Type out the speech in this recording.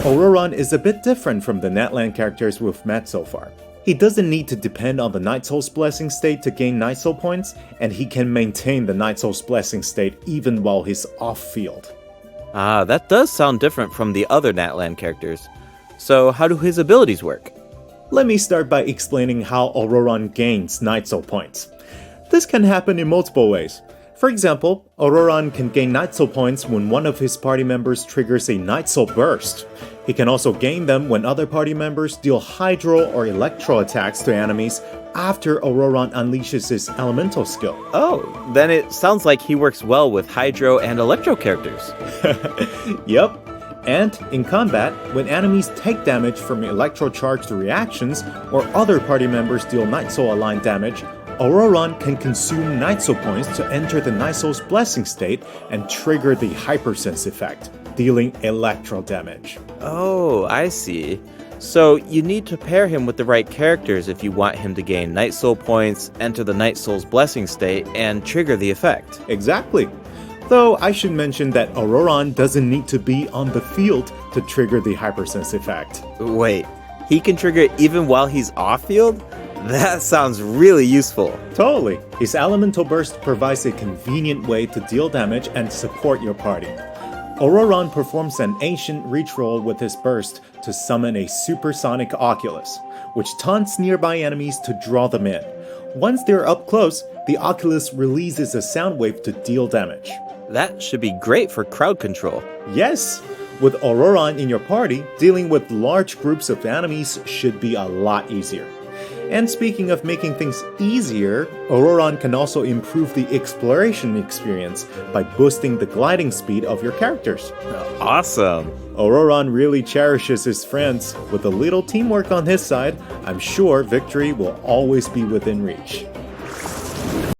Ororon is a bit different from the Natlan characters we've met so far. He doesn't need to depend on the Night Soul's Blessing state to gain Night Soul points, and he can maintain the Night Soul's Blessing state even while he's off-field. Ah, that does sound different from the other Natlan characters. So how do his abilities work? Let me start by explaining how Ororon gains Night Soul points. This can happen in multiple ways. For example, Ororon can gain Night Soul points when one of his party members triggers a Night Soul burst. He can also gain them when other party members deal Hydro or Electro attacks to enemies after Ororon unleashes his elemental skill. Oh, then it sounds like he works well with Hydro and Electro characters. Yep. And in combat, when enemies take damage from electro-charged reactions or other party members deal Night Soul aligned damage, Ororon can consume Night Soul points to enter the Night Soul's Blessing state and trigger the Hypersense effect, dealing electro damage. Oh, I see. So you need to pair him with the right characters if you want him to gain Night Soul points, enter the Night Soul's Blessing state, and trigger the effect. Exactly. Though I should mention that Ororon doesn't need to be on the field to trigger the Hypersense effect. Wait, he can trigger it even while he's off-field? That sounds really useful. Totally. His Elemental Burst provides a convenient way to deal damage and support your party. Ororon performs an ancient reach roll with his burst to summon a supersonic Oculus, which taunts nearby enemies to draw them in. Once they're up close, the Oculus releases a sound wave to deal damage. That should be great for crowd control. Yes! With Ororon in your party, dealing with large groups of enemies should be a lot easier. And speaking of making things easier, Ororon can also improve the exploration experience by boosting the gliding speed of your characters. Awesome! Ororon really cherishes his friends. With a little teamwork on his side, I'm sure victory will always be within reach.